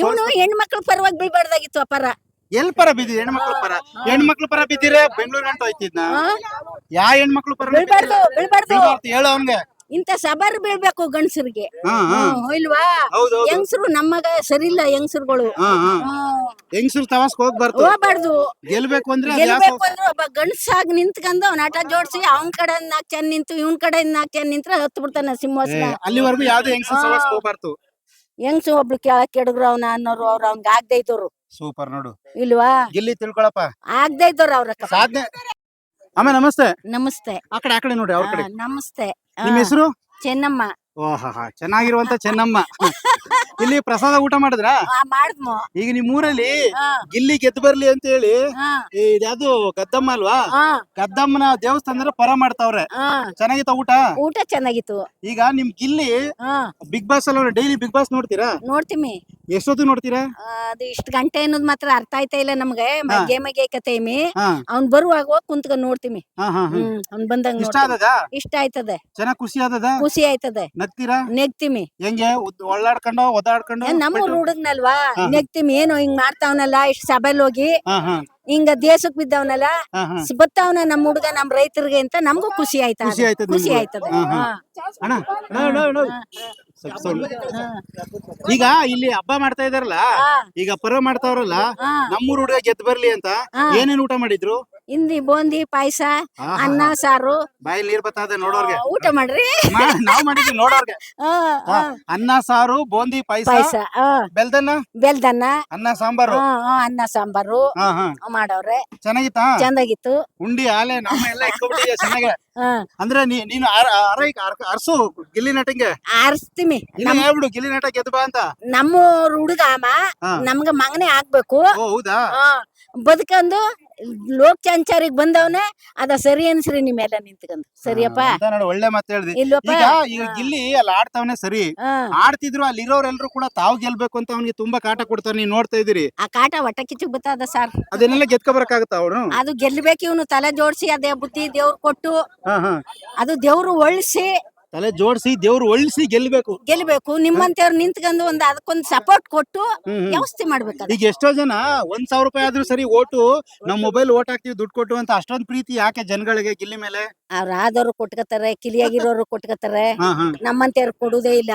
ಇವನು ಹೆಣ್ಮಕ್ಳು ಪರವಾಗಿ ಬೀಳ್ಬಾರ್ದಾಗಿತ್ತು ಅಪರ. ಎಲ್ ಪರ ಬಿದ್ದಿ ಹೆಣ್ಮಕ್ಳು ಪರ? ಹೆಣ್ಮಕ್ಳು ಪರ ಬಿದ್ದಿರೆ ಬೆಂಗಳೂರು ಗಂಟು ಹೋಯ್ತಿದ್ನ. ಯಾ ಹೆಣ್ಮಕ್ಳು ಪರ ಬೀಳ್ಬಾರ್ದು ಬೀಳ್ಬಾರ್ದು ಹೇಳು ಅವ್ನ್ಗೆ. ಇಂತ ಸಬರ್ ಬೀಳ್ಬೇಕು ಗಂಡಸರಿಗೆ ಇಲ್ವಾ? ಹೆಂಗಸರು ನಮ್ಮಗ ಸರಿ ಇಲ್ಲ ಹೆಂಗಸರುಗಳು. ಹೆಂಗಸರು ತವಾಸ್ಕ ಹೋಗ್ಬಾರ್ದು, ಹೋಗ್ಬಾರ್ದು. ಗೆಲ್ಬೇಕು ಅಂದ್ರೆ ಗೆಲ್ಬೇಕು ಅಂದ್ರೆ ಒಬ್ಬ ಗಂಡಸಾಗಿ ನಿಂತ್ಕೊಂಡು ಅವ್ನ ಆಟ ಜೋಡಿಸಿ ಅವನ್ ಕಡೆ 4 ಜನ ನಿಂತು ಇವನ್ ಕಡೆ 4 ಜನ ನಿಂತ್ರೆ ಹತ್ತು ಬಿಡ್ತಾನ ಸಿಂಹಾಸನ. ಅಲ್ಲಿವರೆಗೂ ಯಾವ್ದು ಹೆಂಗಸರು ಸವಾಸ್ಕ ಹೋಗ್ಬಾರ್ದು. ಹೆಂಗ್ಸು ಒಬ್ಳು ಕೆಳಕ್ ಕೆಡಗ್ರು ಅವನ ಅನ್ನೋರು ಅವ್ರ ಅವ್ನ್ಗೆ ಆಗದೆ ಇದ್ದವ್ರು ಸೂಪರ್ ನೋಡು ಇಲ್ವಾ? ಗಿಲ್ಲಿ ತಿಳ್ಕೊಳಪ್ಪ, ಆಗದೆ ಇದ್ದವ್ರು ಅವ್ರ ಸಾಧನೆ. ಅಮ್ಮ ನಮಸ್ತೆ. ನಮಸ್ತೆ. ಆ ಕಡೆ ನೋಡಿ ಅವ್ರ ಕಡೆ. ನಮಸ್ತೆ. ನಿಮ್ ಹೆಸರು? ಚೆನ್ನಮ್ಮ. ಓಹಾ, ಚೆನ್ನಾಗಿರುವಂತ ಚೆನ್ನಮ್ಮ. ಇಲ್ಲಿ ಪ್ರಸಾದ ಊಟ ಮಾಡಿದ್ರ? ಮಾಡಿದ್ಮು. ಈಗ ನಿಮ್ ಊರಲ್ಲಿ ಗಿಲ್ಲಿ ಗೆದ್ದು ಬರ್ಲಿ ಅಂತ ಹೇಳಿ ಇದ್ಯಾವ್ದು ಗದ್ದಮ್ಮ ಅಲ್ವಾ? ಗದ್ದಮ್ಮನ ದೇವಸ್ಥಾನದ ಪರ ಮಾಡ್ತಾವ್ರೆ. ಚೆನ್ನಾಗಿತ್ತ ಊಟ? ಊಟ ಚೆನ್ನಾಗಿತ್ತು. ಈಗ ನಿಮ್ ಗಿಲ್ಲಿ ಬಿಗ್ ಬಾಸ್ ಅಲ್ಲ, ಡೈಲಿ ಬಿಗ್ ಬಾಸ್ ನೋಡ್ತೀರಾ? ನೋಡ್ತೀವಿ. ಎಷ್ಟೊತ್ತು ನೋಡ್ತೀರಾ? ಅದು ಇಷ್ಟ ಗಂಟೆ ಅನ್ನೋದು ಮಾತ್ರ ಅರ್ಥ ಆಯ್ತಾ ಇಲ್ಲ ನಮ್ಗೆ. ಗೇಮಗೆ ಕತೆಮಿ ಅವ್ನ್ ಬರುವಾಗ ಹೋಗಿ ಕುಂತ್ಕೊಂಡ್ ನೋಡ್ತೀವಿ. ಅವ್ನ್ ಬಂದಂಗ ಇಷ್ಟ ಆಯ್ತದೆ. ಚೆನ್ನಾಗ್ ಖುಷಿ ಆದದ? ಖುಷಿ ಆಯ್ತದೆ. ನಗ್ತೀರಾ? ನೆಗ್ತೀವಿ. ಹೆಂಗೆ ಒಳ್ಳಾಡ್ಕೊಂಡು ಒದಾಡ್ಕೊಂಡು? ನಮ್ಮ ಹುಡುಗನಲ್ವಾ ನೆಗ್ತೀವಿ. ಏನು ಹಿಂಗ್ ಮಾಡ್ತಾವನಲ್ಲ ಇಷ್ಟ ಸಭೆಲ್ ಹೋಗಿ ಹಿಂಗ ದೇಶಕ್ ಬಿದ್ದವನಲ್ಲ ಬತ್ತಾವನ ನಮ್ ಹುಡುಗ ನಮ್ ರೈತರಿಗೆ ಅಂತ ನಮಗೂ ಖುಷಿ ಆಯ್ತಾ? ಖುಷಿ ಆಯ್ತದೆ. ಈಗ ಇಲ್ಲಿ ಹಬ್ಬ ಮಾಡ್ತಾ ಇದಾರಲ್ಲ, ಈಗ ಪರ ಮಾಡ್ತಾವ್ರಲ್ಲ, ನಮ್ಮೂರ್ ಹುಡುಗ ಗೆದ್ದು ಬರ್ಲಿ ಅಂತ ಏನೇನ್ ಊಟ ಮಾಡಿದ್ರು? ಹಿಂದಿ ಬೂಂದಿ ಪಾಯಸ ಅನ್ನ ಸಾರು. ಬಾಯಲ್ಲಿ ನೀರ್ ಬರ್ತದೆ ನೋಡೋರ್ಗೆ. ಊಟ ಮಾಡ್ರಿ. ನಾವ್ ಮಾಡಿದ್ವಿ ನೋಡೋರ್ಗೆ. ಅನ್ನ ಸಾರು, ಬೂಂದಿ ಪಾಯಸ, ಬೆಲ್ದನ್ನ, ಅನ್ನ ಸಾಂಬಾರು. ಅನ್ನ ಸಾಂಬಾರು ಮಾಡವ್ರೆ. ಚೆನ್ನಾಗಿತ್ತಾ? ಚೆನ್ನಾಗಿತ್ತು. ಉಂಡಿ ಆಲೆ ನಮ್ಮ ಎಲ್ಲ ಇಟ್ಕೊಬಿಟ್ಟಿದ್ಯಾ ಚೆನ್ನಾಗೆ. ಅಂದ್ರೆ ನೀನು ಅರ್ಸು ಗಿಲ್ಲಿ ನಟಂಗೆ. ಆರಿಸ್ತೀವಿ. ಹೇಳ್ಬಿಡು ಗಿಲ್ಲಿ ನಟ ಗೆದ್ದು ಬಾ ಅಂತ. ನಮ್ಮ ಹುಡುಗ ನಮ್ಗ ಮಗನೇ ಆಗ್ಬೇಕು. ಹೌದಾ? ಬದುಕಂದು ಲೋಕ ಸಂಚಾರಿಗೆ ಬಂದವನೇ ಅದ ಸರಿ ಅನ್ಸ್ರಿ ನಿಮ್ಮೆಲ್ಲ ನಿಂತ್ಕೊಂಡು. ಸರಿಯಪ್ಪ ನೋಡಿ, ಒಳ್ಳೆ ಮಾತು ಹೇಳ್ದಿ. ಈಗ ಗಿಲ್ಲಿ ಅಲ್ಲಿ ಆಡ್ತಾವನೆ ಸರಿ, ಆಡ್ತಿದ್ರು ಅಲ್ಲಿರೋರೆಲ್ರು ಕೂಡ ತಾವು ಗೆಲ್ಬೇಕು ಅಂತ ಅವ್ನಿಗೆ ತುಂಬಾ ಕಾಟ ಕೊಡ್ತಾರೆ. ನೀವ್ ನೋಡ್ತಾ ಇದೀರಿ. ಆ ಕಾಟ ಹೊಟ್ಟೆ ಕಿಚ್ಚಕ್ ಬರ್ತದ ಸರ್. ಅದನ್ನೆಲ್ಲ ಗೆದ್ಕೊಬರಕಾಗತ್ತ ಅವನು? ಅದು ಗೆಲ್ಬೇಕು. ಇವನು ತಲೆ ಜೋಡಿಸಿ ಅದೇ ಬುದ್ಧಿ ದೇವ್ರು ಕೊಟ್ಟು ಅದು ದೇವ್ರು ಒಳ್ಸಿ ತಲೆ ಜೋಡಿಸಿ ದೇವ್ರು ಒಳ್ಸಿ ಗೆಲ್ಬೇಕು. ನಿಮ್ಮಂತವ್ರು ನಿಂತ್ಕೊಂಡು ಅದಕ್ಕೊಂದು ಸಪೋರ್ಟ್ ಕೊಟ್ಟು ವ್ಯವಸ್ಥೆ ಮಾಡ್ಬೇಕು. ಈಗ ಎಷ್ಟೋ ಜನ 1,000 ರೂಪಾಯಿ ಆದ್ರೂ ಸರಿ ಓಟು ನಮ್ ಮೊಬೈಲ್ ಓಟ್ ಹಾಕ್ತಿವಿ ದುಡ್ಡು ಕೊಟ್ಟು ಅಂತ ಅಷ್ಟೊಂದು ಪ್ರೀತಿ ಯಾಕೆ ಜನಗಳಿಗೆ ಗಿಲ್ಲಿ ಮೇಲೆ? ಅವ್ರ ಆದವ್ರು ಕೊಟ್ಕತಾರೆ, ಕಿಲಿಯಾಗಿರೋರು ಕೊಟ್ಕತಾರೆ, ನಮ್ಮಂತವ್ರು ಕೊಡುದೇ ಇಲ್ಲ.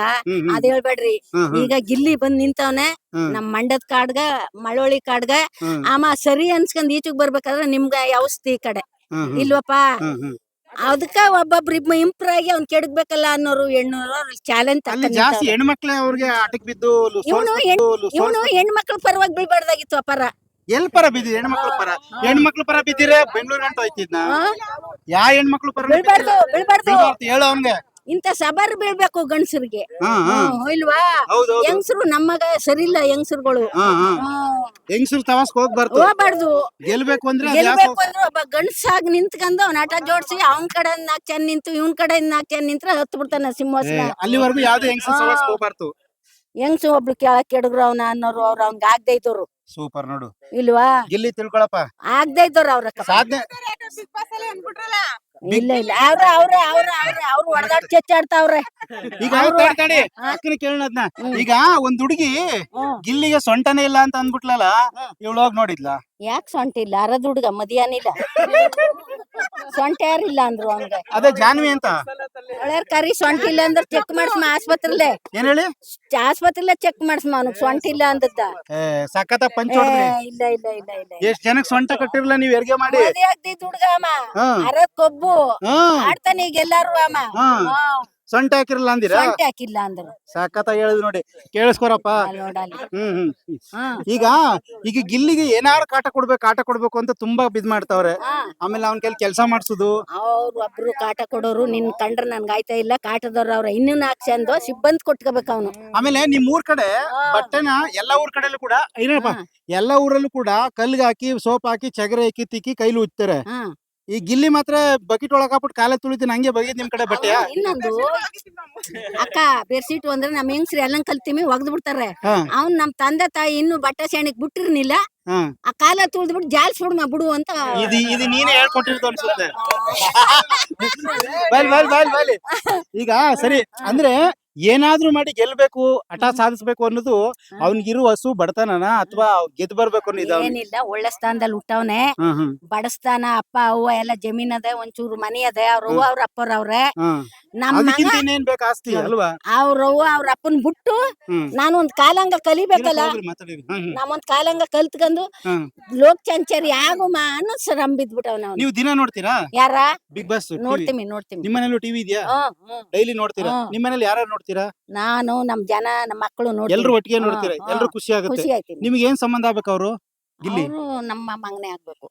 ಅದ್ ಹೇಳ್ಬೇಡ್ರಿ. ಈಗ ಗಿಲ್ಲಿ ಬಂದ್ ನಿಂತವನೆ ನಮ್ ಮಂಡ್ಯದ ಕಾಡ್ಗ ಮಳವಳ್ಳಿ ಕಾಡ್ಗ ಸರಿ ಅನ್ಸ್ಕೊಂಡ್ ಈಚೆಗ್ ಬರ್ಬೇಕಾದ್ರೆ ನಿಮ್ಗ ವ್ಯವಸ್ಥೆ ಈ ಕಡೆ ಇಲ್ವಪ್ಪ? ಅದಕ್ಕ ಒಬ್ಬೊಬ್ರು ಇಂಪ್ರೂವ್ ಆಗಿ ಅವ್ನ್ ಕೆಡಗ್ಬೇಕಲ್ಲ ಅನ್ನೋರು ಹೆಣ್ಣೋರು ಚಾಲೆಂಜ್ ಜಾಸ್ತಿ ಹೆಣ್ಮಕ್ಳೆ ಅವ್ರಿಗೆ ಆಟಕ್ ಬಿದ್ದು. ಇವನು ಹೆಣ್ಮಕ್ಳು ಪರವಾಗಿ ಬೀಳ್ಬಾರ್ದಾಗಿತ್ತು ಅಪರ. ಎಲ್ ಪರ ಬಿದ್ದಿ ಹೆಣ್ಮಕ್ಳು ಪರ? ಹೆಣ್ಮಕ್ಳು ಪರ ಬಿದ್ದಿರೆ ಬೆಂಗಳೂರು ಗಂಟು ಹೋಯ್ತಿದ್ನ. ಯಾ ಹೆಣ್ಮಕ್ಳು ಪರ? ಬೀಳ್ಬಾರ್ದು. ಹೇಳು ಅವ್ನ್ಗೆ. ಇಂತ ಸಬರ್ ಬೀಳ್ಬೇಕು ಗಂಡಸರಿಗೆ ಇಲ್ವಾ? ಹೆಂಗಸರು ನಮ್ಮಗ ಸರಿ ಇಲ್ಲ ಹೆಂಗಸರುಗಳು. ಹೆಂಗಸರು ತವಾಸ್ಕ ಹೋಗ್ಬಾರ್ದು, ಹೋಗ್ಬಾರ್ದು. ಗೆಲ್ಬೇಕು ಅಂದ್ರೆ ಒಬ್ಬ ಗಂಡಸಾಗಿ ನಿಂತ್ಕೊಂಡು ಅವ್ನ ಆಟ ಜೋಡಿಸಿ ಅವನ್ ಕಡೆ 4 ಜನ ನಿಂತು ಇವನ್ ಕಡೆ 4 ಜನ ನಿಂತ್ರೆ ಹತ್ತು ಬಿಡ್ತಾನ ಸಿಂಹಾಸನ. ಅಲ್ಲಿವರೆಗೂ ಯಾವ್ದು ಹೆಂಗಸರು ಸವಾಸ್ಕ ಹೋಗ್ಬಾರ್ದು. ಹೆಂಗಸು ಒಬ್ಳು ಕೆಳಕ್ ಕೆಡಗ್ರು ಅವನ ಅನ್ನೋರು ಅವ್ರ ಅವ್ನ್ಗೆ ಆಗದೆ ಇದ್ದವ್ರು ಸೂಪರ್ ನೋಡು ಇಲ್ವಾ? ಗಿಲ್ಲಿ ತಿಳ್ಕೊಳಪ್ಪ, ಆಗದೆ ಇದ್ದವ್ರು ಅವ್ರ ಸಾಧನೆ. ಇಲ್ಲ ಅವ್ರು ಹೊಡೆದಾಡ್ ಚೆಚ್ಚಾಡ್ತಾವ್ರೆ. ಈಗ ಕೇಳೋದ್ನ, ಈಗ ಒಂದ್ ಹುಡುಗಿ ಗಿಲ್ಲಿಗೆ ಸೊಂಟನೇ ಇಲ್ಲ ಅಂತ ಅಂದ್ಬಿಟ್ಲಲ್ಲ, ಇವಳು ಹೋಗಿ ನೋಡಿದ್ಲ? ಯಾಕೆ ಸೊಂಟ ಇಲ್ಲ? ಅರದ ಹುಡುಗ ಮದಿಯಾನಿಲ್ಲ, ಸೊಂಟ ಯಾರಿಲ್ಲ ಅಂದ್ರು ಅವ್ನ್ಗೆ. ಅದೇ ಜಾನ್ವಿ ಅಂತ ಕರಿ ಸೊಂಟ ಇಲ್ಲ ಅಂದ್ರೆ ಚೆಕ್ ಮಾಡಿಸ್ಮ ಆಸ್ಪತ್ರೆಲೆ. ಏನ್ ಹೇಳಿ? ಆಸ್ಪತ್ರೆಲೆ ಚೆಕ್ ಮಾಡಿಸ್ಮ ಅವ್ನಿಗೆ ಸೊಂಟ ಇಲ್ಲ ಅಂದದ್ದ. ಸಖತ ಪಂಚ ಇಲ್ಲ ಇಲ್ಲ ಇಲ್ಲ ಇಲ್ಲ. ಎಷ್ಟ್ ಜನಕ್ಕೆ ಸೊಂಟ ಕಟ್ಟಿರ್ಲ ನೀವ್ ಹೆರಿಗೆ ಮಾಡಿ? ಮದಿ ಆಗ್ದಿದ್ ಹುಡುಗ ಅರದ್ ಕೊಬ್ಬು ಆಡ್ತಾನೆ ಈಗ ಎಲ್ಲಾರು ಸೊಂಟ ಹಾಕಿರಲ್ಲ ಅಂದಿರ? ಸೊಂಟ ಹಾಕಿಲ್ಲ ಅಂದ್ರು. ಸಖತ ಹೇಳಿದ್ ನೋಡಿ, ಕೇಳಿಸ್ಕೊರಪ್ಪ. ಈಗ ಈಗ ಗಿಲ್ಲಿಗೆ ಏನಾರು ಕಾಟ ಕೊಡ್ಬೇಕು ಅಂತ ತುಂಬಾ ಬಿದ್ ಮಾಡ್ತಾವ್ರೆ. ಆಮೇಲೆ ಅವ್ನ ಕೈಲಿ ಕೆಲಸ ಮಾಡ್ಸುದು. ಅವ್ರು ಒಬ್ರು ಕಾಟ ಕೊಡೋರು ನಿನ್ ಕಂಡ್ರೆ ನನ್ಗ ಆಯ್ತಾ ಇಲ್ಲ, ಕಾಟದವ್ರ ಅವ್ರ ಇನ್ನೂ 4 ಚಂದ ಸಿಬ್ಬಂದಿ ಕೊಟ್ಕೋಬೇಕು ಅವನು. ಆಮೇಲೆ ನಿಮ್ ಊರ್ ಕಡೆ ಬಟ್ಟೆನ ಎಲ್ಲಾ ಊರ್ ಕಡೆಲ್ಲೂ ಕೂಡ ಏನಪ್ಪ, ಎಲ್ಲಾ ಊರಲ್ಲೂ ಕೂಡ ಕಲ್ಗೆ ಹಾಕಿ ಸೋಪ್ ಹಾಕಿ ಚಗರೆ ಹಾಕಿ ತಿಕ್ಕಿ ಕೈಲಿ ಉಜ್ತಾರೆ. ಈ ಗಿಲ್ಲಿ ಮಾತ್ರ ಬಕೆಟ್ ಒಳಗ್ ಹಾಕ್ಬಿಟ್ಟು ಕಾಲ ತುಳಿತೀನಿ ಹಂಗೆ ಬಗೆದ್ ನಿಮ್ ಕಡೆ ಬಟ್ಟೆಯ? ಇನ್ನೊಂದು ಅಕ್ಕ ಬೆಡ್ಶೀಟ್ ಅಂದ್ರೆ ನಮ್ ಹೆಂಗ್ಸ್ರಿ ಎಲ್ಲ ಕಲ್ತೀವಿ ಒಗ್ದ್ ಬಿಡ್ತಾರೆ. ಅವ್ನ್ ನಮ್ ತಂದೆ ತಾಯಿ ಇನ್ನು ಬಟ್ಟೆ ಶಾಣಿಕ್ ಬಿಟ್ಟಿರ್ನಿಲ್ಲ, ಆ ಕಾಲ ತುಳಿದ್ಬಿಟ್ಟು ಜಾಲ್ಸ್ಬಿಡ್ ಬಿಡು ಅಂತ. ಇದು ನೀನೇ ಹೇಳ್ಕೊಟ್ಟಿರ್ದು ಅನ್ಸುತ್ತೆ. ಈಗ ಸರಿ ಅಂದ್ರೆ ಏನಾದ್ರೂ ಮಾಡಿ ಗೆಲ್ಬೇಕು, ಹಠ ಸಾಧಿಸ್ಬೇಕು ಅನ್ನೋದು ಅವ್ನಿಗಿರುವ ಹಸು ಬಡತನನ ಅಥವಾ ಗೆದ್ದು ಬರ್ಬೇಕು ಅನ್ನೋದು ಅವ್ನಿಗೆ? ಏನಿಲ್ಲ, ಒಳ್ಳೆ ಸ್ಥಾನದಲ್ಲಿ ಹುಟ್ಟವ್ನೆ. ಹ್ಮ್ ಹ್ಮ್ ಬಡಸ್ತಾನ, ಅಪ್ಪ ಅವ್ವ ಎಲ್ಲ ಜಮೀನ್ ಅದೆ, ಒಂಚೂರು ಮನಿ ಅದೆ, ಅವ್ರ ಅವ್ವ ಅವ್ರ ಅಪ್ಪರವ್ರೆ. ಹ್ಮ್ ನಮ್ಮ ಮಗ ಅದಕ್ಕಿಂತ ಇನ್ನೇನ್ ಬೇಕು ಆಸ್ತಿ ಅಲ್ವಾ? ಅವ್ರ ಅವ್ವ ಅವ್ರ ಅಪ್ಪನ್ ಬಿಟ್ಟು ಹ್ಮ್ ನಾನು ಒಂದ್ ಕಾಲಂಗ ಕಲಿಬೇಕಲ್ಲ. ಮಾತಾಡಿರಿ. ಹ್ಮ್ ಹ್ಮ್ ನಾವೊಂದ್ ಕಾಲಂಗ ಕಲ್ತ್ಕೊಂಡು ಹ್ಮ್. ಲೋಕ್ ಸಂಚಾರಿ ಆಗು ಅನ್ನೋ ರಂಬಿದ್ಬಿಟ್ಟವ್ನ ಅವ್ನು. ನೀವು ದಿನ ನೋಡ್ತೀರಾ ಯಾರ ಬಿಗ್ ಬಾಸ್? ನೋಡ್ತೀನಿ. ನಿಮ್ಮನೇಲೂ ಟಿವಿ ಇದೆಯಾ? ಡೈಲಿ ನೋಡ್ತೀರಾ? ನಿಮ್ಮನೇಲಿ ಯಾರು ನೋಡ್ತೀರಾ? ನಾನು, ನಮ್ ಜನ, ನಮ್ಮ ಮಕ್ಕಳು ಎಲ್ರು ನೋಡ್ತೀವಿ. ಒಟ್ಟಿಗೆ ನೋಡ್ತೀರಾ? ಎಲ್ರು ಖುಷಿ ಆಗುತ್ತೆ. ಖುಷಿ ಆಯ್ತೀನಿ. ನಿಮ್ಗೆ ಏನ್ ಸಂಬಂಧ ಆಗ್ಬೇಕು ಅವರು ಗಿಲ್ಲಿ? ಅವ್ರು ನಮ್ಮ ಮಗನೇ ಆಗ್ಬೇಕು.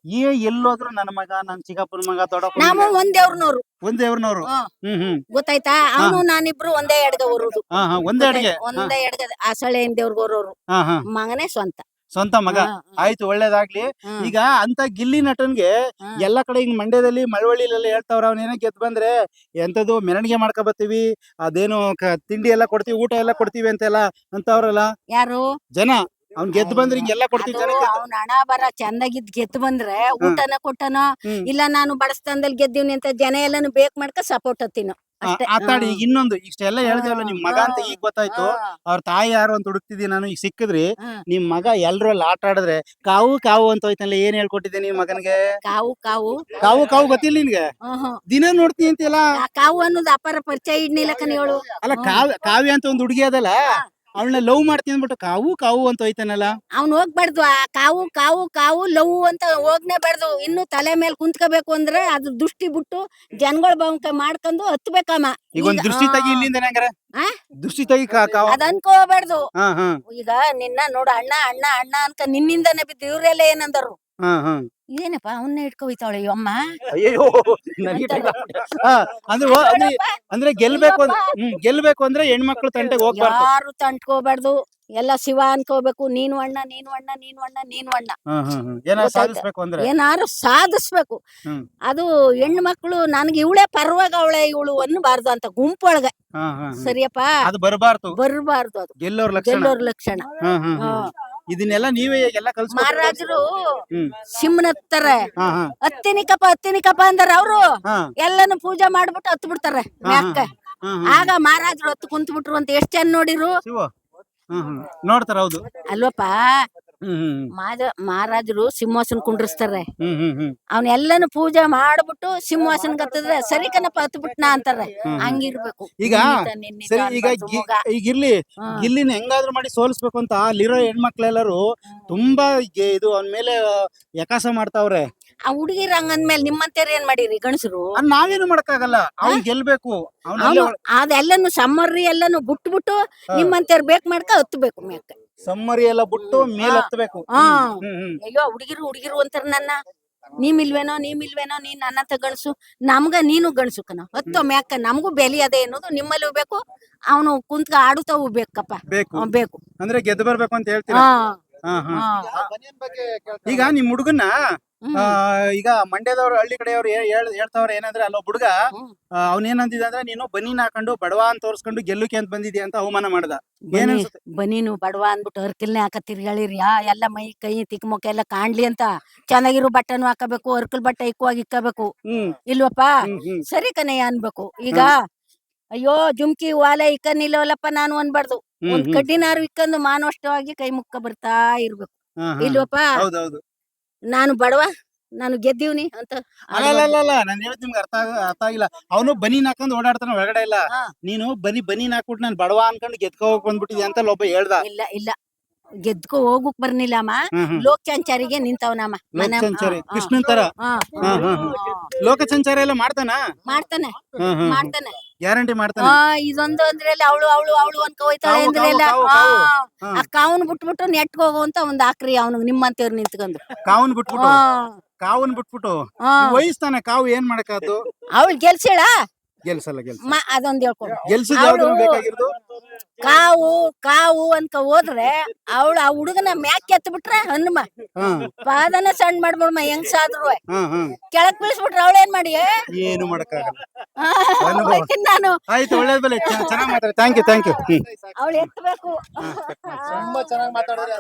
ಎಲ್ಲೋದ್ರು ನನ್ನ ಮಗ, ನನ್ ಚಿಕ್ಕಪ್ಪನ ಮಗ, ದೊಡ್ಡಪ್ಪನ ನಾವು ಮಗ, ಒಂದೇ ಅವ್ರನವ್ರು, ಒಂದೇ ಅವ್ರನವ್ರು. ಹ್ಮ್ ಹ್ಮ್ ಗೊತ್ತಾಯ್ತಾ? ಅವನು ನಾನಿಬ್ರು ಒಂದೇ ಎಡ್ಗ ಊರುದು. ಹಾ ಹಾ ಒಂದೇ ಅಡಿಗೆ. ಒಂದೇ ಎಡ್ಗ ಆಸಳೆ ದೇವ್ರಿಗೆ ಊರವ್ರು. ಹಾ ಹಾ ಮಗನೇ ಸ್ವಂತ. ಸ್ವಂತ ಮಗ. ಆಯ್ತು, ಒಳ್ಳೇದಾಗ್ಲಿ. ಈಗ ಅಂತ ಗಿಲ್ಲಿ ನಟನ್ಗೆ ಎಲ್ಲಾ ಕಡೆ ಹಿಂಗ್ ಮಂಡ್ಯದಲ್ಲಿ ಮಳವಳ್ಳಿಲೆಲ್ಲ ಹೇಳ್ತಾವ್ರ, ಅವನೇನೋ ಗೆದ್ ಬಂದ್ರೆ ಎಂತದು ಮೆರವಣಿಗೆ ಮಾಡ್ಕೊ ಬರ್ತೀವಿ, ಅದೇನು ತಿಂಡಿ ಎಲ್ಲ ಕೊಡ್ತೀವಿ, ಊಟ ಎಲ್ಲ ಕೊಡ್ತೀವಿ ಅಂತೆಲ್ಲ ಅಂತವ್ರಲ್ಲ ಯಾರು ಜನ. ಅವ್ನ್ ಗೆದ್ದು ಬಂದ್ರೆ ಹಿಂಗೆಲ್ಲ ಕೊಡ್ತೀವಿ ಜನಕ್ಕೆ. ಅವ್ನ ಹಣ ಬರ ಚಂದಾಗಿದ್ ಗೆದ್ದು ಬಂದ್ರೆ ಊಟನ ಕೊಟ್ಟನ. ಹ್ಮ್. ಇಲ್ಲ ನಾನು ಬಡಸ್ತಾನದಲ್ಲಿ ಗೆದ್ದೀವ್ನಿ ಅಂತ ಜನ ಎಲ್ಲಾನು ಬೇಕ್ ಮಾಡ್ಕ ಸಪೋರ್ಟ್ ಹತ್ತೀನು ಅಷ್ಟೇ. ಆತಾಡಿ. ಈಗ ಇನ್ನೊಂದು ಇಷ್ಟೆಲ್ಲ ಹೇಳ್ದೇವಲ್ಲ, ನಿಮ್ ಮಗ ಅಂತ ಈಗ ಗೊತ್ತಾಯ್ತು. ಅವ್ರ ತಾಯಿ ಯಾರು ಅಂತ ಹುಡುಕ್ತಿದೀನಿ ನಾನು, ಈಗ ಸಿಕ್ಕಿದ್ರಿ. ನಿಮ್ ಮಗ ಎಲ್ರಲ್ಲಿ ಆಟ ಆಡಿದ್ರೆ ಕಾವು ಕಾವು ಅಂತ ಹೋಯ್ತಲ್ಲ, ಏನ್ ಹೇಳ್ಕೊಟ್ಟಿದ್ದೆ ನಿಮ್ ಮಗನ್ಗೆ? ಕಾವು ಕಾವು ಕಾವು ಕಾವು ಗೊತ್ತಿಲ್ಲ ನಿನ್ಗೆ? ದಿನ ನೋಡ್ತೀನಿ ಅಂತಿಲ್ಲ. ಆ ಕಾವು ಅನ್ನೋದು ಅಪರ ಪರಿಚಯ ಇಡ್ನಿಲ್ಲ ಕನಿಯೋಳು. ಅಲ್ಲ, ಕಾವ್ಯ ಅಂತ ಒಂದ್ ಹುಡುಗಿ ಅದಲ್ಲ, ಅವಳನ್ನ ಲವ್ ಮಾಡ್ತೀನಿ ಅಂದ್ಬಿಟ್ಟು ಕಾವು ಕಾವು ಅಂತ ಹೋಯ್ತಾನಲ್ಲ. ಅವ್ನ್ ಹೋಗ್ಬಾರ್ದು. ಆ ಕಾವು ಕಾವು ಕಾವು ಲವ್ ಅಂತ ಹೋಗ್ನೇ ಬಾರ್ದು. ಇನ್ನು ತಲೆ ಮೇಲೆ ಕುಂತ್ಕೋಬೇಕು ಅಂದ್ರೆ ಅದು ದೃಷ್ಟಿ ಬಿಟ್ಟು ಜನಗಳ ಭಾವಕ ಮಾಡ್ಕೊಂಡು ಹತ್ಬೇಕಮ್ಮ. ಈಗ ಒಂದ್ ದೃಷ್ಟಿ ತೆಗಿ ಇಲ್ಲಿಂದ, ಹಂಗಾರೆ ದೃಷ್ಟಿ ತೆಗಿ ಕಾವು. ಅದ್ ಅನ್ಕೋಬಾರ್ದು. ಹಾ ಹಾ ಈಗ ನಿನ್ನ ನೋಡು, ಅಣ್ಣ ಅಣ್ಣ ಅಣ್ಣ ಅನ್ಕ ನಿನ್ನಿಂದನೇ ಬಿದ್ದು ಇವ್ರೆಲ್ಲ ಏನಂದರು? ಹಾ ಹಾ ಏನಪ್ಪಾ ಅವನ್ನೇ ಇಟ್ಕೋಯ್ತಾವಳೆ ಅಮ್ಮ. ಅಯ್ಯೋ ಅಂದ್ರೆ ಗೆಲ್ಬೇಕು ಅಂದ್ರೆ ಹೆಣ್ಮಕ್ಳು ತಂಟೆಗೆ ಹೋಗ್ಬಾರ್ದು. ಯಾರು ತಂಟ್ಕೋಬಾರ್ದು. ಎಲ್ಲ ಶಿವ ಅನ್ಕೋಬೇಕು. ನೀನು ಅಣ್ಣ, ನೀನು ಅಣ್ಣ, ನೀನು ಅಣ್ಣ, ನೀನು ಅಣ್ಣ. ಏನಾದ್ರು ಸಾಧಿಸ್ಬೇಕು ಅಂದ್ರೆ ಏನಾರು ಸಾಧಿಸ್ಬೇಕು. ಅದು ಹೆಣ್ಣು ಮಕ್ಕಳು ನನ್ಗೆ ಇವಳೆ ಪರವಾಗ ಅವಳೆ ಇವಳು ಅನ್ನಬಾರ್ದು ಅಂತ ಗುಂಪೊಳಗೆ. ಸರಿಯಪ್ಪ, ಅದು ಬರಬಾರ್ದು. ಅದು ಗೆಲ್ಲೋರ್ ಲಕ್ಷಣ. ಇದನ್ನೆಲ್ಲ ನೀವೇ ಎಲ್ಲ ಕಲ್ಸ್ಕೊಟ್ರಿ. ಮಹಾರಾಜರು ಸಿಂಹನತ್ತಾರೆ. ಹತ್ತಿನಿಕಪ್ಪ ಅಂದಾರ ಅವ್ರು. ಎಲ್ಲಾನು ಪೂಜೆ ಮಾಡ್ಬಿಟ್ಟು ಹತ್ ಬಿಡ್ತಾರೆ ಮ್ಯಾಕ್ಕ. ಆಗ ಮಹಾರಾಜರು ಹತ್ತು ಕುಂತ್ ಬಿಟ್ರು ಅಂತ ಎಷ್ಟ್ ಜನ ನೋಡಿರು? ನೋಡ್ತಾರ. ಹೌದು ಅಲ್ವಪ್ಪ. ಮಹಾರಾಜರು ಸಿಂಹಾಸನ ಕುಂಡ್ರಿಸ್ತಾರೆ. ಅವನ್ನೆಲ್ಲನು ಪೂಜೆ ಮಾಡ್ಬಿಟ್ಟು ಸಿಂಹಾಸನ ಹತ್ತಿದ್ರೆ ಸರಿ ಕಣಪ್ಪ ಹತ್ ಬಿಟ್ನಾ ಅಂತಾರೆ. ಹಂಗಿರ್ಬೇಕು. ಈಗ ಸರಿ, ಈಗ ಇರ್ಲಿ, ಗಿಲ್ಲಿನ ಹೆಂಗಾದ್ರೂ ಮಾಡಿ ಸೋಲಿಸ್ಬೇಕು ಅಂತ ಅಲ್ಲಿರೋ ಹೆಣ್ಮಕ್ಳೆಲ್ಲರೂ ತುಂಬಾ ಇದು ಅವನ ಮೇಲೆ ಯಕಾಸ ಮಾಡ್ತಾವ್ರೆ. ಆ ಹುಡುಗಿರ ಹಂಗಂದ್ಮೇಲೆ ನಿಮ್ಮಂತೇರ್ ಏನ್ ಮಾಡಿರಿ ಗಣಸರು? ನಾವೇನು ಮಾಡಕ್ಕಾಗಲ್ಲ. ಅವ್ನ್ ಗೆಲ್ಬೇಕು. ಅದೆಲ್ಲನು ಸಮ್ಮರ್ರಿ ಎಲ್ಲಾನು ಬಿಟ್ಬಿಟ್ಟು ನಿಮ್ಮಂತೇರ್ ಬೇಕ್ ಮಾಡ್ಕ ಹತ್ಬೇಕು ಮ್ಯಾಕ. ಸಮ್ಮರಿ ಎಲ್ಲ ಬಿಟ್ಟು ಮೇಲೆ ಹತ್ಬೇಕು. ಅಯ್ಯೋ ಹುಡುಗಿರು ಅಂತಾರ ನನ್ನ. ನೀಮಿಲ್ವೇನೋ ನೀನ್ ನನ್ನಂತ ಗಣಸು. ನಮ್ಗ ನೀನು ಗಣಸು ಕಣ. ಹತ್ತೋ ಮ್ಯಾಕ. ನಮಗೂ ಬೆಲೆ ಅದೇ ಅನ್ನೋದು ನಿಮ್ಮಲ್ಲೂ ಬೇಕು. ಅವನು ಕುಂತ್ಕ ಆಡುತ್ತಾವು ಬೇಕಪ್ಪ. ಬೇಕು ಅಂದ್ರೆ ಗೆದ್ದು ಬರ್ಬೇಕು ಅಂತ ಹೇಳ್ತೀರಾ? ಈಗ ನಿಮ್ ಹುಡುಗನ್ನ ಈಗ ಮಂಡ್ಯದವ್ರು, ಹಳ್ಳಿ ಕಡೆಯವ್ರು ಹೇಳ್ತಾವ್ರ ಏನಂದ್ರೆ, ಅಲ್ಲೋ ಹುಡುಗ ಅವ್ನೇನಂದಿದ ಅಂದ್ರೆ, ನೀನು ಬನೀನ್ ಹಾಕೊಂಡು ಬಡವ ಅಂತ ತೋರ್ಸ್ಕೊಂಡು ಗೆಲ್ಲುಕೆ ಅಂತ ಬಂದಿದ್ಯಾ ಅಂತ ಅವಮಾನ ಮಾಡ್ದ. ಬನೀನು ಬಡವ ಅಂದ್ಬಿಟ್ಟು ಅರ್ಕಲ್ನೇ ಹಾಕ ತಿರ್ಗಳಿರಿ. ಎಲ್ಲ ಮೈ ಕೈ ತಿಕ್ ಮುಖ ಎಲ್ಲ ಕಾಣ್ಲಿ ಅಂತ ಚೆನ್ನಾಗಿರೋ ಬಟ್ಟೆನು ಹಾಕಬೇಕು. ಅರ್ಕಲ್ ಬಟ್ಟೆ ಇಕ್ಕುವಾಗಿ ಇಕ್ಕಬೇಕು. ಇಲ್ವಪ್ಪ? ಸರಿ ಕಣಯ್ಯ ಅನ್ಬೇಕು. ಈಗ ಅಯ್ಯೋ ಜುಮ್ಕಿ ವಾಲೆ ಇಕ್ಕನಿಲ್ಲವಲ್ಲಪ್ಪ ನಾನು ಅನ್ಬಾರ್ದು. ಒಂದ್ ಕಡ್ಡಿನಾರು ಇಕ್ಕಂದು ಮಾನವಷ್ಟವಾಗಿ ಕೈ ಮುಕ್ಕ ಬರ್ತಾ ಇರ್ಬೇಕು. ಇಲ್ವಪ್ಪ? ನಾನು ಬಡವ, ನಾನು ಗೆದ್ದೀವ್ನಿ ಅಂತ. ಅಲ್ಲ, ನಾನು ಹೇಳದ್ ನಿಮ್ಗೆ ಅರ್ಥ ಆಗಿಲ್ಲ. ಅವನು ಬನೀನ್ ಹಾಕೊಂಡ್ ಓಡಾಡ್ತಾನ ಹೊರಗಡೆ ಇಲ್ಲ. ನೀನು ಬನೀನ್ ಹಾಕ್ಬಿಟ್ಟು ನಾನು ಬಡವ ಅನ್ಕೊಂಡು ಗೆದ್ಕೊ ಹೋಗ್ ಬಂದ್ಬಿಟ್ಟಿದ್ಯಾ ಅಂತ ಒಬ್ಬ ಹೇಳ್ದ. ಇಲ್ಲ ಗೆದ್ಕೊ ಹೋಗಕ್ ಬರ್ನಿಲ್ಲಮ್ಮ. ಲೋಕ ಸಂಚಾರಿಗೆ ನಿಂತವನಮ್ಮ. ಕೃಷ್ಣನ್ ತರ ಲೋಕ ಸಂಚಾರ ಎಲ್ಲ ಮಾಡ್ತಾನೆ. ಗ್ಯಾರಂಟಿ ಮಾಡ್ತಾನೆ. ಇದೊಂದು ಅಂದ್ರೆ ಅವಳು ಅನ್ಕೊ ಹೋಯ್ತಾಳೆ ಅಂದ್ರೆ ಆ ಕಾವನ್ ಬಿಟ್ಬಿಟ್ಟು ನೆಟ್ಗೆ ಹೋಗುವಂತ ಒಂದ್ ಆಕ್ರಿ ಅವ್ನಿಗೆ ನಿಮ್ಮಂತವ್ರು ನಿಂತ್ಕೊಂಡು. ಕಾವನ್ ಬಿಟ್ಬಿಟ್ಟು ವಹಿಸ್ತಾನೆ. ಕಾವು ಏನ್ ಮಾಡಕ್ಕಾದ್ದು? ಅವಳು ಗೆಲ್ಸಿಳ? ಗೆಲ್ಸಲ್ಲ. ಅದೊಂದ್ ಹೇಳ್ಕೊಂಡು ಬೇಕಾಗಿರೋದು ಕಾವು ಅನ್ಕ ಹೋದ್ರೆ ಅವಳು ಆ ಹುಡುಗನ ಮ್ಯಾಕ್ ಎತ್ ಬಿಟ್ರೆ ಹನುಮ ಪಾದನ ಸಣ್ಣ ಮಾಡ್ಬಿಡ್ಮ ಹೆಂಗ್ಸಾದ್ರು ಕೆಳಕ್ ಬೀಳ್ಸ್ಬಿಟ್ರೆ ಅವಳೇನ್ ಮಾಡಿ ಏನು ಮಾಡಕ್ಕಾಗಲ್ಲ. ನಾನು ಆಯ್ತು, ಒಳ್ಳೇದ್ ಬೆಲೆ. ಚೆನ್ನಾಗಿ ಮಾತಾಡಿ. Thank you. ಅವಳು ಎತ್ತಬೇಕು. ತುಂಬಾ ಚೆನ್ನಾಗಿ ಮಾತಾಡಿದ್ರೆ.